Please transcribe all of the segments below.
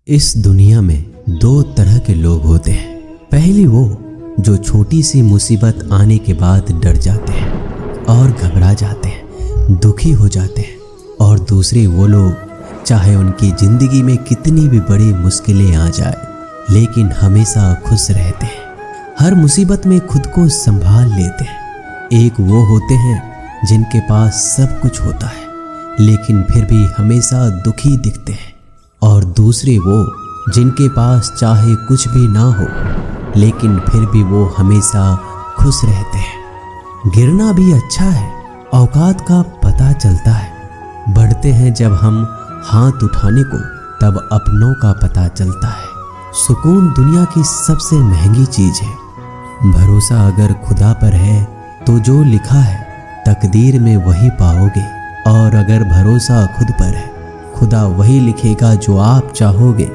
इस दुनिया में दो तरह के लोग होते हैं। पहली वो जो छोटी सी मुसीबत आने के बाद डर जाते हैं और घबरा जाते हैं, दुखी हो जाते हैं। और दूसरे वो लोग चाहे उनकी जिंदगी में कितनी भी बड़ी मुश्किलें आ जाए लेकिन हमेशा खुश रहते हैं, हर मुसीबत में खुद को संभाल लेते हैं। एक वो होते हैं जिनके पास सब कुछ होता है लेकिन फिर भी हमेशा दुखी दिखते हैं, और दूसरे वो जिनके पास चाहे कुछ भी ना हो लेकिन फिर भी वो हमेशा खुश रहते हैं। गिरना भी अच्छा है, औकात का पता चलता है। बढ़ते हैं जब हम हाथ उठाने को तब अपनों का पता चलता है। सुकून दुनिया की सबसे महंगी चीज है। भरोसा अगर खुदा पर है तो जो लिखा है तकदीर में वही पाओगे, और अगर भरोसा खुद पर है खुदा वही लिखेगा जो आप चाहोगे।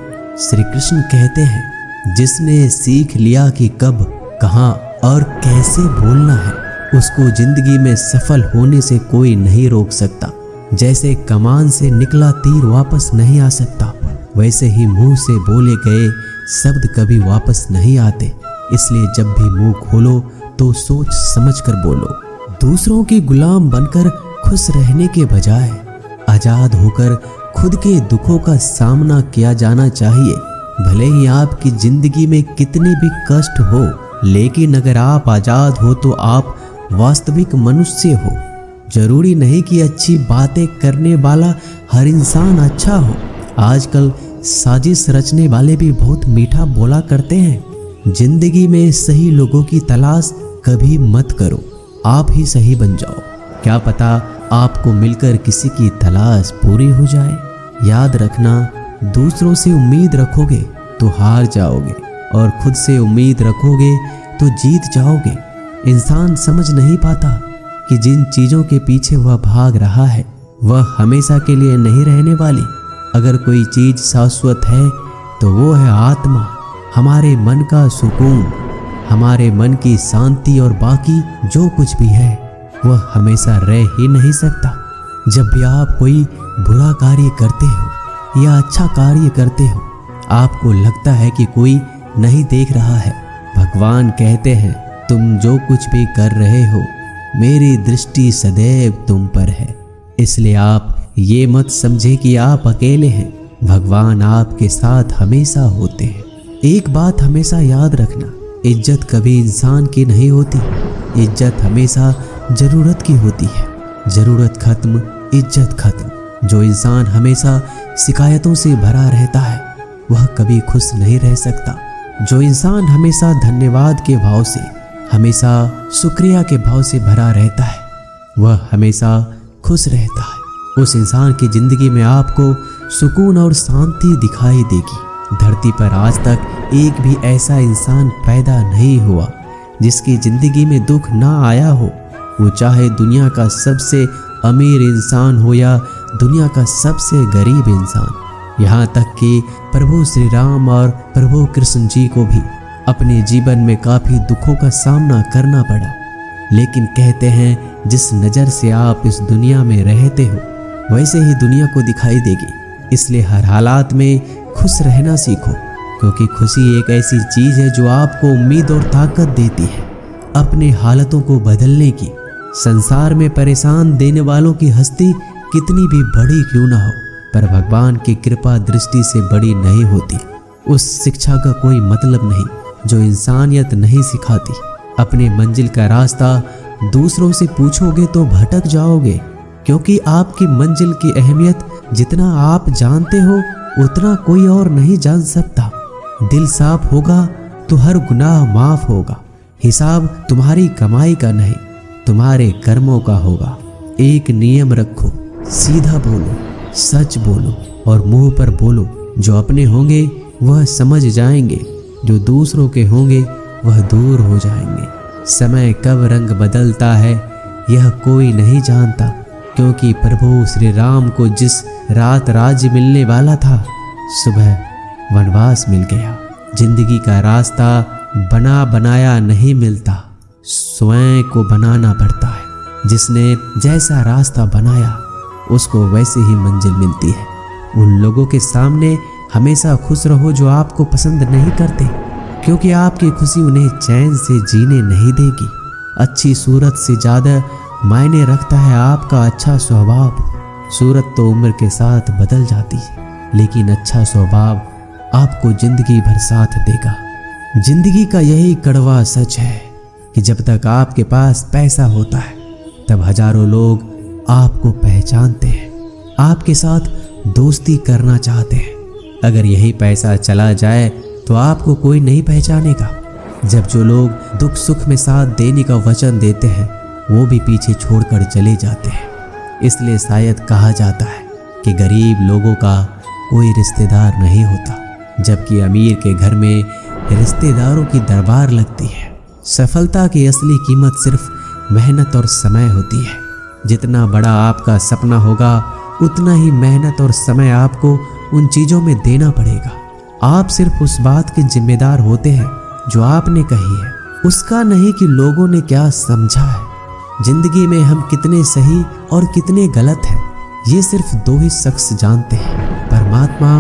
श्री कृष्ण कहते हैं, जिसने सीख लिया कि कब, कहाँ और कैसे बोलना है, उसको जिंदगी में सफल होने से कोई नहीं रोक सकता। जैसे कमान से निकला तीर वापस नहीं आ सकता, वैसे ही मुंह से बोले गए शब्द कभी वापस नहीं आते। इसलिए जब भी मुंह खोलो तो सोच समझ कर बोलो। दूसरों की गुलाम बनकर खुश रहने के बजाय आजाद होकर खुद के दुखों का सामना किया जाना चाहिए। भले ही आपकी जिंदगी में कितने भी कष्ट हो, लेकिन अगर आप आजाद हो तो आप वास्तविक मनुष्य हो। जरूरी नहीं कि अच्छी बातें करने वाला हर इंसान अच्छा हो। आजकल साजिश रचने वाले भी बहुत मीठा बोला करते हैं। जिंदगी में सही लोगों की तलाश कभी मत करो, आप ही सही बन जाओ। क्या पता आपको मिलकर किसी की तलाश पूरी हो जाए। याद रखना, दूसरों से उम्मीद रखोगे तो हार जाओगे, और खुद से उम्मीद रखोगे तो जीत जाओगे। इंसान समझ नहीं पाता कि जिन चीज़ों के पीछे वह भाग रहा है वह हमेशा के लिए नहीं रहने वाली। अगर कोई चीज़ शाश्वत है तो वो है आत्मा, हमारे मन का सुकून, हमारे मन की शांति, और बाकी जो कुछ भी है वह हमेशा रह ही नहीं सकता। जब भी आप कोई बुरा कार्य करते हो या अच्छा कार्य करते हो, आपको लगता है कि कोई नहीं देख रहा है। भगवान कहते हैं, तुम जो कुछ भी कर रहे हो मेरी दृष्टि सदैव तुम पर है। इसलिए आप ये मत समझे कि आप अकेले हैं, भगवान आपके साथ हमेशा होते हैं। एक बात हमेशा याद रखना, इज्जत कभी इंसान की नहीं होती, इज्जत हमेशा जरूरत की होती है। जरूरत खत्म, इज्जत खत्म। जो इंसान हमेशा शिकायतों से भरा रहता है वह कभी खुश नहीं रह सकता। जो इंसान हमेशा धन्यवाद के भाव से, हमेशा शुक्रिया के भाव से भरा रहता है वह हमेशा खुश रहता है। उस इंसान की जिंदगी में आपको सुकून और शांति दिखाई देगी। धरती पर आज तक एक भी ऐसा इंसान पैदा नहीं हुआ जिसकी जिंदगी में दुख ना आया हो। वो चाहे दुनिया का सबसे अमीर इंसान हो या दुनिया का सबसे गरीब इंसान। यहाँ तक कि प्रभु श्री राम और प्रभु कृष्ण जी को भी अपने जीवन में काफ़ी दुखों का सामना करना पड़ा, लेकिन कहते हैं जिस नज़र से आप इस दुनिया में रहते हो वैसे ही दुनिया को दिखाई देगी। इसलिए हर हालात में खुश रहना सीखो, क्योंकि खुशी एक ऐसी चीज़ है जो आपको उम्मीद और ताकत देती है अपने हालतों को बदलने की। संसार में परेशान देने वालों की हस्ती कितनी भी बड़ी क्यों ना हो, पर भगवान की कृपा दृष्टि से बड़ी नहीं होती। उस शिक्षा का कोई मतलब नहीं जो इंसानियत नहीं सिखाती। अपने मंजिल का रास्ता दूसरों से पूछोगे तो भटक जाओगे, क्योंकि आपकी मंजिल की अहमियत जितना आप जानते हो उतना कोई और नहीं जान सकता। दिल साफ होगा तो हर गुनाह माफ होगा। हिसाब तुम्हारी कमाई का नहीं, तुम्हारे कर्मों का होगा। एक नियम रखो, सीधा बोलो, सच बोलो और मुंह पर बोलो। जो अपने होंगे वह समझ जाएंगे, जो दूसरों के होंगे वह दूर हो जाएंगे। समय कब रंग बदलता है यह कोई नहीं जानता, क्योंकि प्रभु श्री राम को जिस रात राज्य मिलने वाला था सुबह वनवास मिल गया। जिंदगी का रास्ता बना बनाया नहीं मिलता, स्वयं को बनाना पड़ता है। जिसने जैसा रास्ता बनाया उसको वैसे ही मंजिल मिलती है। उन लोगों के सामने हमेशा खुश रहो जो आपको पसंद नहीं करते, क्योंकि आपकी खुशी उन्हें चैन से जीने नहीं देगी। अच्छी सूरत से ज़्यादा मायने रखता है आपका अच्छा स्वभाव। सूरत तो उम्र के साथ बदल जाती है, लेकिन अच्छा स्वभाव आपको जिंदगी भर साथ देगा। जिंदगी का यही कड़वा सच है कि जब तक आपके पास पैसा होता है तब हजारों लोग आपको पहचानते हैं, आपके साथ दोस्ती करना चाहते हैं। अगर यही पैसा चला जाए तो आपको कोई नहीं पहचानेगा। जब जो लोग दुख सुख में साथ देने का वचन देते हैं वो भी पीछे छोड़कर चले जाते हैं। इसलिए शायद कहा जाता है कि गरीब लोगों का कोई रिश्तेदार नहीं होता, जबकि अमीर के घर में रिश्तेदारों की दरबार लगती है। सफलता की असली कीमत सिर्फ मेहनत और समय होती है। जितना बड़ा आपका सपना होगा उतना ही मेहनत और समय आपको उन चीज़ों में देना पड़ेगा। आप सिर्फ उस बात के जिम्मेदार होते हैं जो आपने कही है, उसका नहीं कि लोगों ने क्या समझा है। जिंदगी में हम कितने सही और कितने गलत हैं ये सिर्फ दो ही शख्स जानते हैं, परमात्मा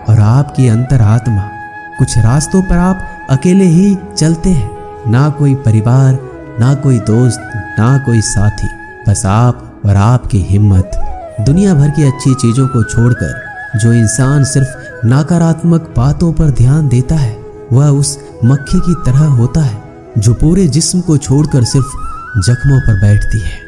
और आपकी अंतरात्मा। कुछ रास्तों पर आप अकेले ही चलते हैं, ना कोई परिवार, ना कोई दोस्त, ना कोई साथी, बस आप और आपकी हिम्मत। दुनिया भर की अच्छी चीज़ों को छोड़कर जो इंसान सिर्फ नकारात्मक बातों पर ध्यान देता है वह उस मक्खी की तरह होता है जो पूरे जिस्म को छोड़कर सिर्फ जख्मों पर बैठती है।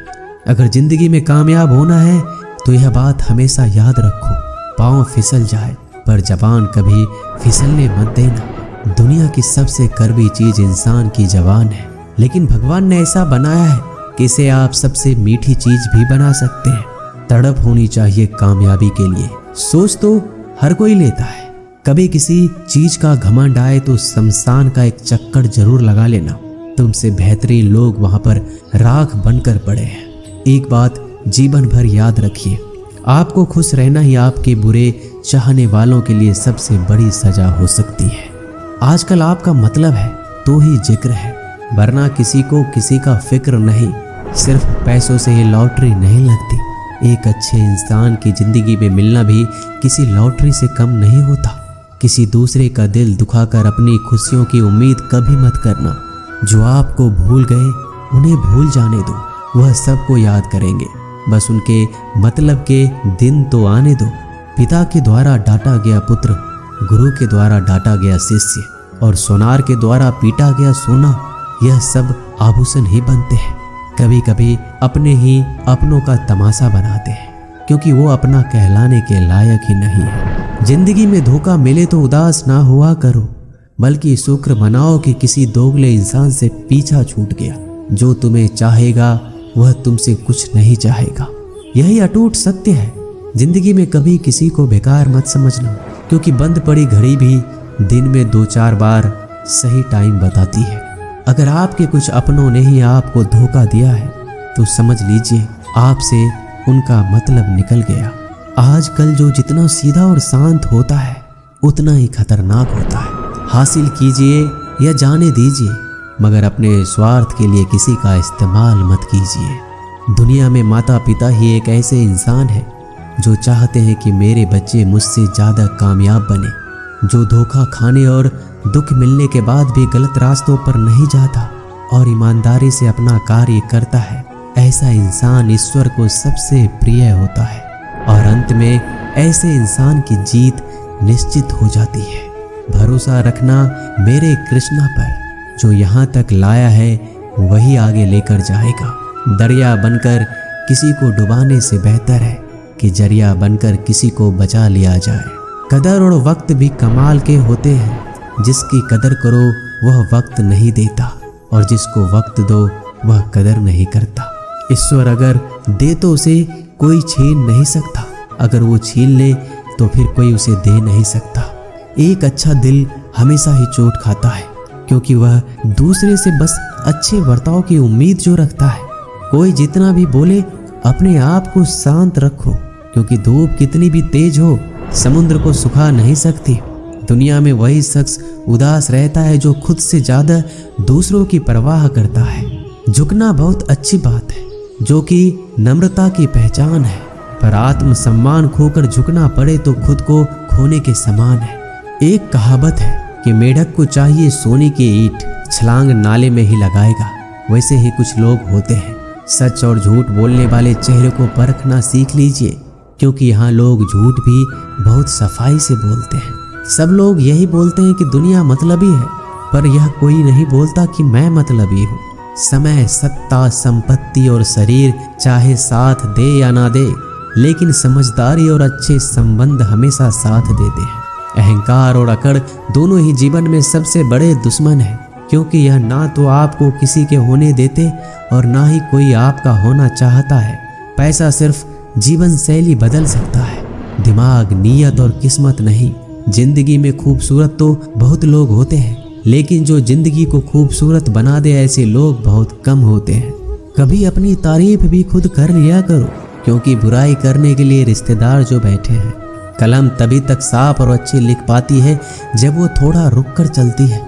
अगर जिंदगी में कामयाब होना है तो यह बात हमेशा याद रखो, पाँव फिसल जाए पर जबान कभी फिसलने मत देना। दुनिया की सबसे कड़वी चीज इंसान की जबान है, लेकिन भगवान ने ऐसा बनाया है कि इसे आप सबसे मीठी चीज भी बना सकते हैं। तड़प होनी चाहिए कामयाबी के लिए। सोच तो हर कोई लेता है, कभी किसी चीज का घमंड आए तो शमशान का एक चक्कर जरूर लगा लेना। तुमसे बेहतरीन लोग वहां पर राख बनकर पड़े हैं। एक बात जीवन भर याद रखिए, आपको खुश रहना ही आपके बुरे चाहने वालों के लिए सबसे बड़ी सजा हो सकती है। आजकल आपका मतलब है तो ही जिक्र है, वरना किसी को किसी का फिक्र नहीं। सिर्फ पैसों से ये लॉटरी नहीं लगती। एक अच्छे इंसान की जिंदगी में मिलना भी किसी लॉटरी से कम नहीं होता। किसी दूसरे का दिल दुखाकर अपनी खुशियों की उम्मीद कभी मत करना। जो आपको भूल गए उन्हें भूल जाने दो, वह सबको याद करेंगे, बस उनके मतलब के दिन तो आने दो। पिता के द्वारा डांटा गया पुत्र, गुरु के द्वारा डांटा गया शिष्य और सोनार के द्वारा पीटा गया सोना, यह सब आभूषण ही बनते हैं। कभी कभी अपने ही अपनों का तमाशा बनाते हैं, क्योंकि वो अपना कहलाने के लायक ही नहीं है। जिंदगी में धोखा मिले तो उदास ना हुआ करो, बल्कि शुक्र मनाओ कि किसी दोगले इंसान से पीछा छूट गया। जो तुम्हें चाहेगा वह तुमसे कुछ नहीं चाहेगा, यही अटूट सत्य है। जिंदगी में कभी किसी को बेकार मत समझना, क्योंकि बंद पड़ी घड़ी भी दिन में 2-4 बार सही टाइम बताती है। अगर आपके कुछ अपनों ने ही आपको धोखा दिया है तो समझ लीजिए आपसे उनका मतलब निकल गया। आजकल जो जितना सीधा और शांत होता है उतना ही खतरनाक होता है। हासिल कीजिए या जाने दीजिए, मगर अपने स्वार्थ के लिए किसी का इस्तेमाल मत कीजिए। दुनिया में माता पिता ही एक ऐसे इंसान है जो चाहते हैं कि मेरे बच्चे मुझसे ज़्यादा कामयाब बने, जो धोखा खाने और दुख मिलने के बाद भी गलत रास्तों पर नहीं जाता और ईमानदारी से अपना कार्य करता है। ऐसा इंसान ईश्वर को सबसे प्रिय होता है और अंत में ऐसे इंसान की जीत निश्चित हो जाती है। भरोसा रखना मेरे कृष्णा पर, जो यहाँ तक लाया है वही आगे लेकर जाएगा। दरिया बनकर किसी को डुबाने से बेहतर है कि जरिया बनकर किसी को बचा लिया जाए। कदर और वक्त भी कमाल के होते हैं। जिसकी कदर करो वह वक्त नहीं देता और जिसको वक्त दो वह कदर नहीं करता। ईश्वर अगर दे तो उसे कोई छीन नहीं सकता, अगर वो छीन ले तो फिर कोई उसे दे नहीं सकता। एक अच्छा दिल हमेशा ही चोट खाता है, क्योंकि वह दूसरे से बस अच्छे बर्ताव की उम्मीद जो रखता है। कोई जितना भी बोले अपने आप को शांत रखो, क्योंकि धूप कितनी भी तेज हो समुद्र को सुखा नहीं सकती। दुनिया में वही शख्स उदास रहता है जो खुद से ज्यादा दूसरों की परवाह करता है। झुकना बहुत अच्छी बात है, जो कि नम्रता की पहचान है, पर आत्मसम्मान खोकर झुकना पड़े तो खुद को खोने के समान है। एक कहावत है कि मेढक को चाहिए सोने की ईंट, छलांग नाले में ही लगाएगा। वैसे ही कुछ लोग होते हैं। सच और झूठ बोलने वाले चेहरे को परखना सीख लीजिए, क्योंकि यहाँ लोग झूठ भी बहुत सफाई से बोलते हैं। सब लोग यही बोलते हैं कि दुनिया मतलबी है, पर यह कोई नहीं बोलता कि मैं मतलबी हूँ। समय, सत्ता, संपत्ति और शरीर चाहे साथ दे या ना दे, लेकिन समझदारी और अच्छे संबंध हमेशा साथ देते हैं। अहंकार और अकड़ दोनों ही जीवन में सबसे बड़े दुश्मन हैं, क्योंकि यह ना तो आपको किसी के होने देते और ना ही कोई आपका होना चाहता है। पैसा सिर्फ जीवन शैली बदल सकता है, दिमाग, नीयत और किस्मत नहीं। जिंदगी में खूबसूरत तो बहुत लोग होते हैं, लेकिन जो जिंदगी को खूबसूरत बना दे ऐसे लोग बहुत कम होते हैं। कभी अपनी तारीफ भी खुद कर लिया करो, क्योंकि बुराई करने के लिए रिश्तेदार जो बैठे हैं। कलम तभी तक साफ और अच्छी लिख पाती है जब वो थोड़ा रुक कर चलती है।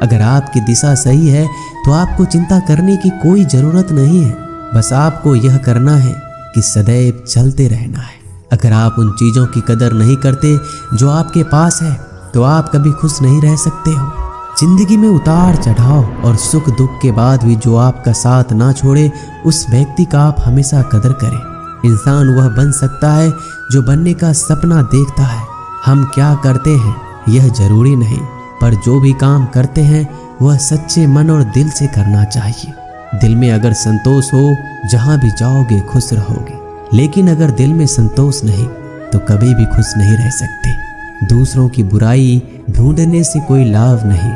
अगर आपकी दिशा सही है तो आपको चिंता करने की कोई ज़रूरत नहीं है। बस आपको यह करना है कि सदैव चलते रहना है। अगर आप उन चीज़ों की कदर नहीं करते जो आपके पास है, तो आप कभी खुश नहीं रह सकते हो। जिंदगी में उतार चढ़ाव और सुख दुख के बाद भी जो आपका साथ ना छोड़े, उस व्यक्ति का आप हमेशा कदर करें। इंसान वह बन सकता है जो बनने का सपना देखता है। हम क्या करते हैं यह जरूरी नहीं, पर जो भी काम करते हैं वह सच्चे मन और दिल से करना चाहिए। दिल में अगर संतोष हो, जहाँ भी जाओगे खुश रहोगे, लेकिन अगर दिल में संतोष नहीं तो कभी भी खुश नहीं रह सकते। दूसरों की बुराई ढूंढने से कोई लाभ नहीं,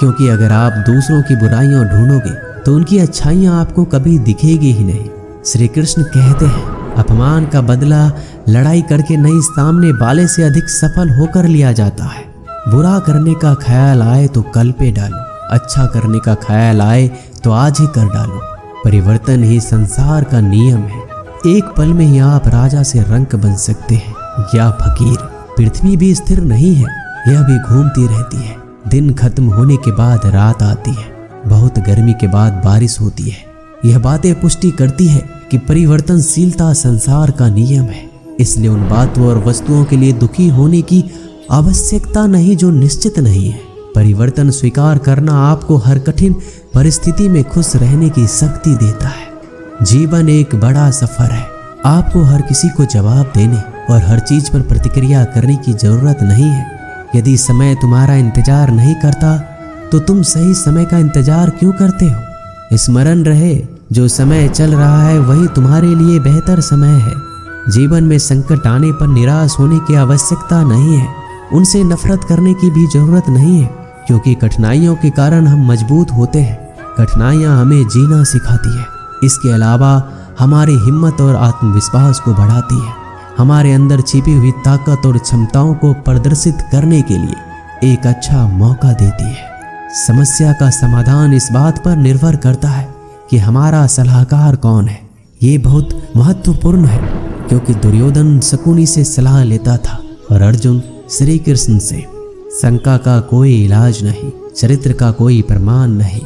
क्योंकि अगर आप दूसरों की बुराइयां ढूंढोगे तो उनकी अच्छाइयां आपको कभी दिखेगी ही नहीं। श्री कृष्ण कहते हैं, अपमान का बदला लड़ाई करके नहीं, सामने वाले से अधिक सफल होकर लिया जाता है। बुरा करने का ख्याल आए तो कल पे डालो, अच्छा करने का ख्याल आए तो आज ही कर डालो। परिवर्तन ही संसार का नियम है। एक पल में ही आप राजा से रंक बन सकते हैं या फकीर। पृथ्वी भी स्थिर नहीं है, यह भी घूमती रहती है। दिन खत्म होने के बाद रात आती है, बहुत गर्मी के बाद बारिश होती है। यह बातें पुष्टि करती है कि परिवर्तनशीलता संसार का नियम है। इसलिए उन बातों और वस्तुओं के लिए दुखी होने की आवश्यकता नहीं जो निश्चित नहीं है। परिवर्तन स्वीकार करना आपको हर कठिन परिस्थिति में खुश रहने की शक्ति देता है। जीवन एक बड़ा सफर है। आपको हर किसी को जवाब देने और हर चीज पर प्रतिक्रिया करने की जरूरत नहीं है। यदि समय तुम्हारा इंतजार नहीं करता तो तुम सही समय का इंतजार क्यों करते हो? स्मरण रहे, जो समय चल रहा है वही तुम्हारे लिए बेहतर समय है। जीवन में संकट आने पर निराश होने की आवश्यकता नहीं है। उनसे नफरत करने की भी जरूरत नहीं है, क्योंकि कठिनाइयों के कारण हम मजबूत होते हैं। कठिनाइयाँ हमें जीना सिखाती है। इसके अलावा हमारी हिम्मत और आत्मविश्वास को बढ़ाती है। हमारे अंदर छिपी हुई ताकत और क्षमताओं को प्रदर्शित करने के लिए एक अच्छा मौका देती है। समस्या का समाधान इस बात पर निर्भर करता है कि हमारा सलाहकार कौन है। ये बहुत महत्वपूर्ण है, क्योंकि दुर्योधन शकुनी से सलाह लेता था और अर्जुन श्री कृष्ण से। शंका का कोई इलाज नहीं, चरित्र का कोई प्रमाण नहीं,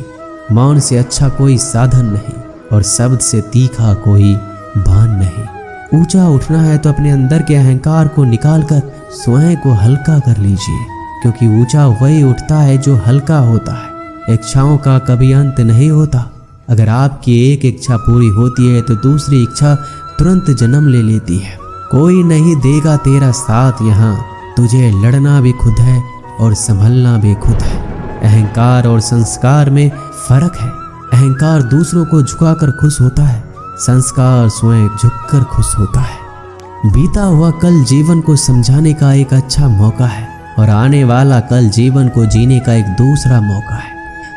मौन से अच्छा कोई साधन नहीं और शब्द से तीखा कोई बाण नहीं। ऊंचा उठना है तो अपने अंदर के अहंकार को निकालकर स्वयं को हल्का कर लीजिए, क्योंकि ऊंचा वही उठता है जो हल्का होता है। इच्छाओं का कभी अंत नहीं होता। अगर आपकी एक इच्छा पूरी होती है तो दूसरी इच्छा तुरंत जन्म ले लेती है। कोई नहीं देगा तेरा साथ यहाँ, तुझे लड़ना भी खुद है और संभलना भी खुद है। अहंकार और संस्कार में फर्क है। अहंकार दूसरों को झुकाकर खुश होता है, संस्कार स्वयं झुककर खुश होता है। बीता हुआ कल जीवन को समझाने का एक अच्छा मौका है और आने वाला कल जीवन को जीने का एक दूसरा मौका है।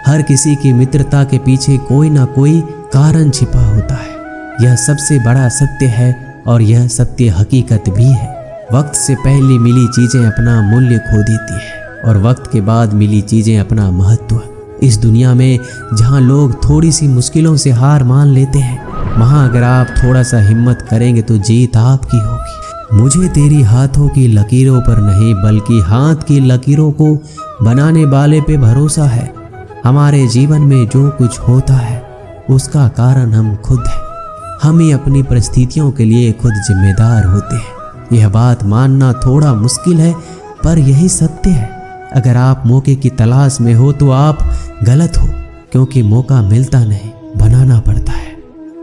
हर किसी की मित्रता के पीछे कोई ना कोई कारण छिपा होता है। यह सबसे बड़ा सत्य है और यह सत्य हकीकत भी है। वक्त से पहले मिली चीजें अपना मूल्य खो देती है और वक्त के बाद मिली चीजें अपना महत्व। इस दुनिया में जहाँ लोग थोड़ी सी मुश्किलों से हार मान लेते हैं, वहाँ अगर आप थोड़ा सा हिम्मत करेंगे तो जीत आपकी होगी। मुझे तेरी हाथों की लकीरों पर नहीं, बल्कि हाथ की लकीरों को बनाने वाले पे भरोसा है। हमारे जीवन में जो कुछ होता है उसका कारण हम खुद हैं। हम ही अपनी परिस्थितियों के लिए खुद जिम्मेदार होते हैं। यह बात मानना थोड़ा मुश्किल है, पर यही सत्य है। अगर आप मौके की तलाश में हो तो आप गलत हो, क्योंकि मौका मिलता नहीं, बनाना पड़ता है।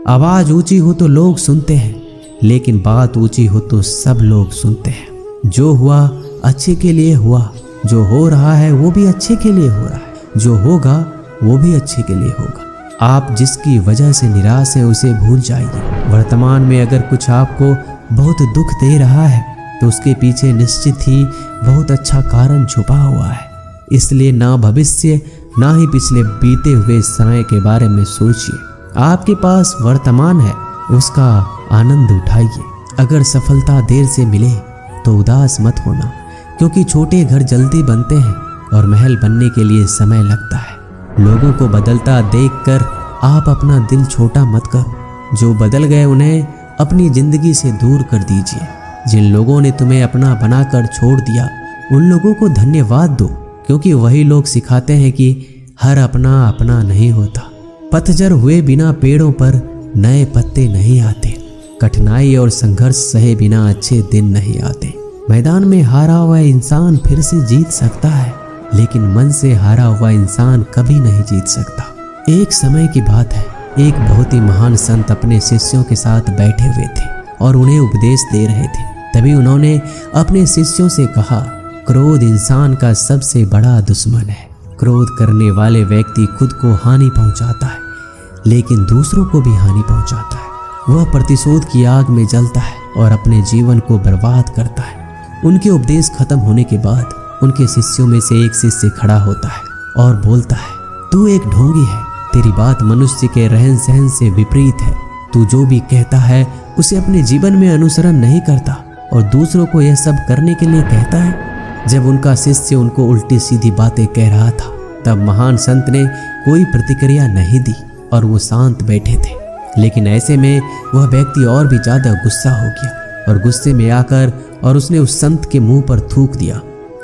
आवाज ऊंची हो तो लोग सुनते हैं, लेकिन बात ऊंची हो तो सब लोग सुनते हैं। जो हुआ अच्छे के लिए हुआ, जो हो रहा है वो भी अच्छे के लिए हो रहा है, जो होगा वो भी अच्छे के लिए होगा। आप जिसकी वजह से निराश हैं उसे भूल जाइए। वर्तमान में अगर कुछ आपको बहुत दुख दे रहा है तो उसके पीछे निश्चित ही बहुत अच्छा कारण छुपा हुआ है। इसलिए ना भविष्य ना ही पिछले बीते हुए समय के बारे में सोचिए। आपके पास वर्तमान है, उसका आनंद उठाइए। अगर सफलता देर से मिले तो उदास मत होना, क्योंकि छोटे घर जल्दी बनते हैं और महल बनने के लिए समय लगता है। लोगों को बदलता देखकर आप अपना दिल छोटा मत करो। जो बदल गए उन्हें अपनी जिंदगी से दूर कर दीजिए। जिन लोगों ने तुम्हें अपना बनाकर छोड़ दिया उन लोगों को धन्यवाद दो, क्योंकि वही लोग सिखाते हैं कि हर अपना अपना नहीं होता। पतझड़ हुए बिना पेड़ों पर नए पत्ते नहीं आते। कठिनाई और संघर्ष सहे बिना अच्छे दिन नहीं आते। मैदान में हारा हुआ इंसान फिर से जीत सकता है, लेकिन मन से हारा हुआ इंसान कभी नहीं जीत सकता। एक समय की बात है, एक बहुत ही महान संत अपने शिष्यों के साथ बैठे हुए थे और उन्हें उपदेश दे रहे थे। तभी उन्होंने अपने शिष्यों से कहा, क्रोध इंसान का सबसे बड़ा दुश्मन है। क्रोध करने वाले व्यक्ति खुद को हानि पहुंचाता है, लेकिन दूसरों को भी हानि पहुंचाता है। वह प्रतिशोध की आग में जलता है और अपने जीवन को बर्बाद करता है। उनके उपदेश खत्म होने के बाद उनके शिष्यों में से एक शिष्य खड़ा होता है और बोलता है, तू एक ढोंगी है। तेरी बात मनुष्य के रहन सहन से विपरीत है। तू जो भी कहता है उसे अपने जीवन में अनुसरण नहीं करता और दूसरों को यह सब करने के लिए कहता है। जब उनका शिष्य उनको उल्टी सीधी बातें कह रहा था, तब महान संत ने कोई प्रतिक्रिया नहीं दी और वो शांत बैठे थे। लेकिन ऐसे में वह व्यक्ति और भी ज्यादा गुस्सा हो गया और गुस्से में आकर और उसने उस संत के मुंह पर थूक दिया।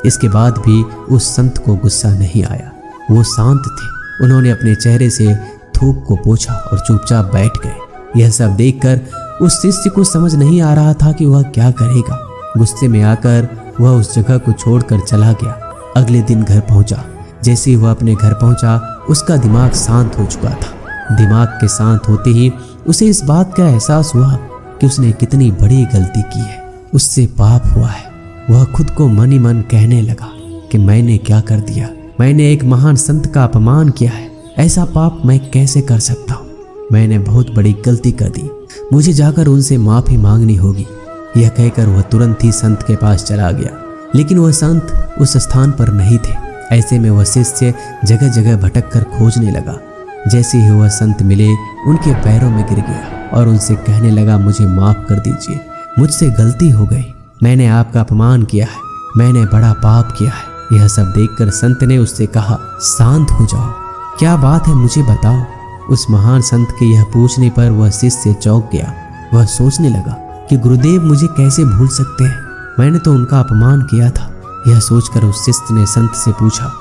इसके बाद भी उस संत को गुस्सा नहीं आया। वो शांत थे। उन्होंने अपने चेहरे से थूक को पोंछा और चुपचाप बैठ गए। यह सब देखकर उस शिष्य को समझ नहीं आ रहा था कि वह क्या करेगा। गुस्से में आकर वह उस जगह को छोड़कर चला गया। अगले दिन घर पहुंचा। जैसे ही वह अपने घर पहुंचा, उसका दिमाग शांत हो चुका था। दिमाग के शांत होते ही उसे इस बात का एहसास हुआ कि उसने कितनी बड़ी गलती की है। उससे पाप हुआ है। वह खुद को मन ही मन कहने लगा कि मैंने क्या कर दिया। मैंने एक महान संत का अपमान किया है। ऐसा पाप मैं कैसे कर सकता हूँ। मैंने बहुत बड़ी गलती कर दी। मुझे जाकर उनसे माफी मांगनी होगी। यह कहकर वह तुरंत ही संत के पास चला गया। लेकिन वह संत उस स्थान पर नहीं थे। ऐसे में वह शिष्य जगह जगह भटक कर खोजने लगा। जैसे ही वह संत मिले, उनके पैरों में गिर गया और उनसे कहने लगा, मुझे माफ कर दीजिए, मुझसे गलती हो गई। मैंने आपका अपमान किया है। मैंने बड़ा पाप किया है। यह सब देखकर संत ने उससे कहा, शांत हो जाओ, क्या बात है मुझे बताओ। उस महान संत के यह पूछने पर वह शिष्य चौंक गया। वह सोचने लगा कि गुरुदेव मुझे कैसे भूल सकते हैं। मैंने तो उनका अपमान किया था। यह सोचकर उस शिष्य ने संत से पूछा,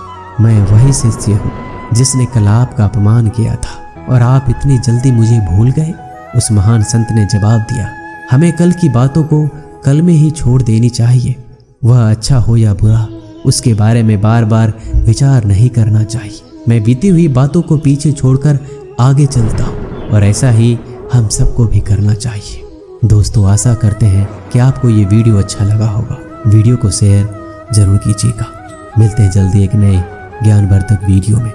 मैं वही शिष्य हूँ जिसने कल आपका अपमान किया था और आप इतनी जल्दी मुझे भूल गए। उस महान संत ने जवाब दिया, हमें कल की बातों को कल में ही छोड़ देनी चाहिए। वह अच्छा हो या बुरा, उसके बारे में बार बार विचार नहीं करना चाहिए। मैं बीती हुई बातों को पीछे छोड़कर आगे चलता हूँ और ऐसा ही हम सबको भी करना चाहिए। दोस्तों, आशा करते हैं कि आपको ये वीडियो अच्छा लगा होगा। वीडियो को शेयर जरूर कीजिएगा। मिलते हैं जल्दी एक नए ज्ञानवर्धक वीडियो में।